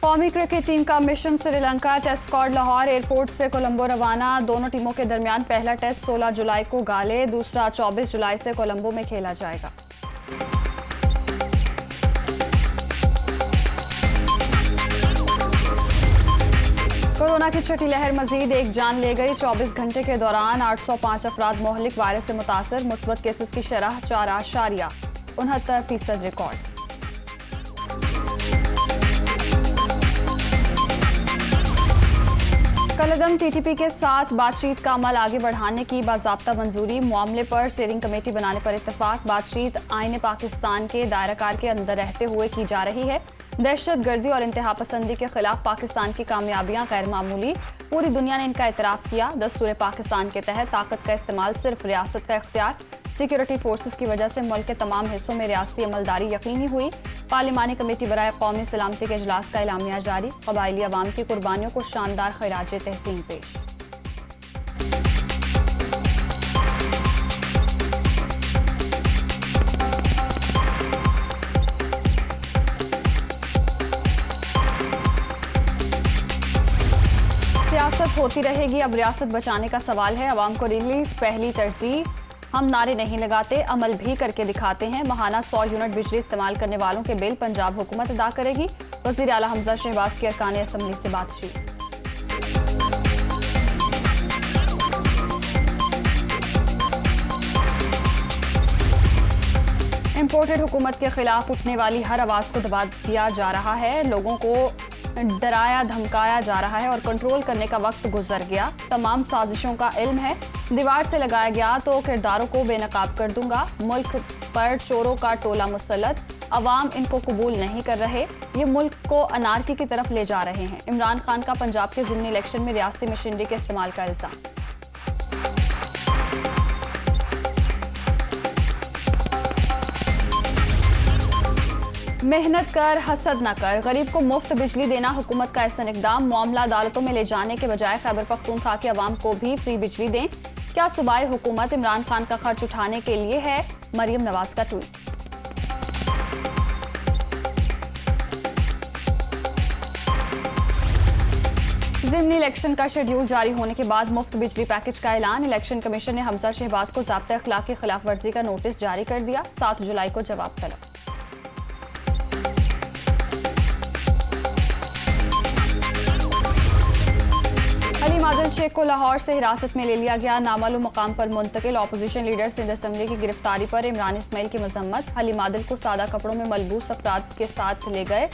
कौमी cricket team का mission Sri Lanka. Test squad Lahore airport से कोलंबो रवाना। दोनों टीमों के दरमियान पहला टेस्ट 16 जुलाई को गाले, दूसरा 24 जुलाई से कोलंबो में खेला जाएगा। कोरोना की छठी लहर मजीद एक जान ले गई। 24 घंटे के दौरान 805 अफराद मोहलिक वायरस से मुतासर। मुस्बत केसेस की शरह 4.69% रिकॉर्ड। कलअदम टीटीपी के साथ बातचीत का अमल आगे बढ़ाने की बाज़ाब्ता मंजूरी। मामले पर स्टीयरिंग कमेटी बनाने पर इत्तेफाक। बातचीत आईने पाकिस्तान के दायराकार के अंदर रहते हुए की जा रही है। दहशत गर्दी और इंतहा पसंदी के खिलाफ पाकिस्तान की कामयाबियां गैर मामूली। पूरी दुनिया ने इनका एतराफ़ किया। दस्तूर पाकिस्तान के तहत ताकत का इस्तेमाल सिर्फ रियासत का इख्तियार। सिक्योरिटी फोर्सेस की वजह से मुल्क के तमाम हिस्सों में रियासती अमलदारी यकीनी हुई। पार्लिमानी कमेटी बराए कौमी सलामती के इजलास का एलामिया जारी। कबायली अवाम की कुर्बानियों को शानदार खैराज तहसीन पेश। सियासत होती रहेगी, अब रियासत बचाने का सवाल है। अवाम को रिलीफ पहली तरजीह। हम नारे नहीं लगाते, अमल भी करके दिखाते हैं। महाना 100 यूनिट बिजली इस्तेमाल करने वालों के बिल पंजाब हुकूमत अदा करेगी। वज़ीर आला हमजा शहबाज की अरकान असम्बली से बातचीत। इम्पोर्टेड हुकूमत के खिलाफ उठने वाली हर आवाज़ को दबा दिया जा रहा है। लोगों को डराया धमकाया जा रहा है और कंट्रोल करने का वक्त गुजर गया। तमाम साजिशों का इल्म है। दीवार से लगाया गया तो किरदारों को बेनकाब कर दूंगा। मुल्क पर चोरों का टोला मुसल्लत। अवाम इनको कबूल नहीं कर रहे। ये मुल्क को अनारकी की तरफ ले जा रहे हैं। इमरान खान का पंजाब के ज़िमनी इलेक्शन में रियासती मशीनरी के इस्तेमाल का इल्जाम। मेहनत कर हसद न कर, गरीब को मुफ्त बिजली देना हुकूमत का ऐसा इक़दाम। मामला अदालतों में ले जाने के बजाय खैबर पख्तूनख्वा के अवाम को भी फ्री बिजली दें। क्या सूबाई हुकूमत इमरान खान का खर्च उठाने के लिए है? मरियम नवाज का ट्वीट। ज़िमनी इलेक्शन का शेड्यूल जारी होने के बाद मुफ्त बिजली पैकेज का ऐलान। इलेक्शन कमीशन ने हमजा शहबाज को ज़ाब्ता अखलाक की खिलाफ वर्जी का नोटिस जारी कर दिया। 7 जुलाई को जवाब तलब। हलीम आदिल शेख को लाहौर से हिरासत में ले लिया गया। नामालूम मकाम पर मुंतकिल। ऑपोजिशन लीडर सिंध असम्बली की गिरफ्तारी पर इमरान इस्माइल की मजम्मत। हलीम आदिल को सादा कपड़ों में मलबूस अफराद के साथ ले गए।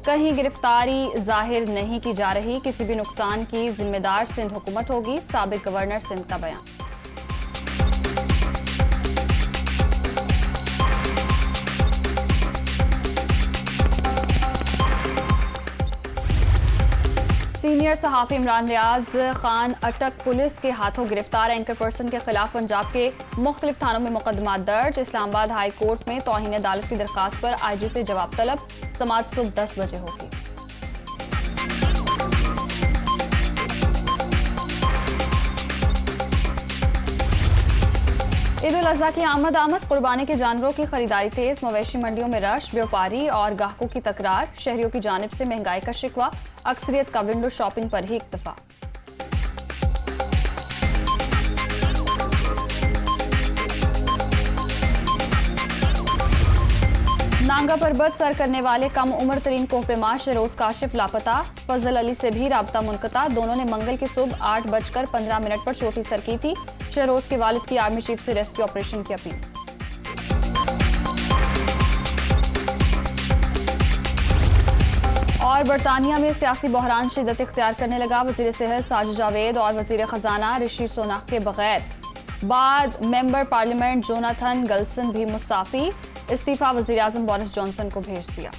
कहीं गिरफ्तारी जाहिर नहीं की जा रही। किसी भी नुकसान की जिम्मेदार सिंध हुकूमत होगी। साबिक गवर्नर सिंध का बयान। सीनियर सहाफ़ी इमरान रियाज खान अटक। पुलिस के हाथों गिरफ्तार। एंकर पर्सन के खिलाफ पंजाब के मुख्तलिफ थानों में मुकदमा दर्ज। इस्लामाबाद हाई कोर्ट में तौहीन अदालत की दरखास्त पर IG से जवाब तलब। समाअत सुबह 10 बजे होगी। ईद उल अज़हा की आमद। कुर्बानी के जानवरों की खरीदारी तेज। मवेशी मंडियों में रश। व्यापारी और गाहकों की तकरार। शहरियों की जानिब से महंगाई का शिकवा। अक्सरियत का विंडो शॉपिंग पर ही इक्तफा। नांगा पर्वत सर करने वाले कम उम्र तरीन कोहपेमा शहरोज काशिफ लापता। फजल अली से भी राब्ता मुनक़ता। दोनों ने मंगल की सुबह 8:15 पर चोटी सर की थी। शहरोज के वालिद की आर्मी चीफ से रेस्क्यू ऑपरेशन की अपील। और बरतानिया में सियासी बहरान शिद्दत इख्तियार करने लगा। वज़ीर सेहत साजिद जावेद और वज़ीर ख़जाना ऋषि सुनाक के बगैर बाद मेंबर पार्लियामेंट जोनाथन गल्सन भी मुस्ताफ़ी। इस्तीफ़ा वज़ीर आज़म बोरिस जॉनसन को भेज दिया।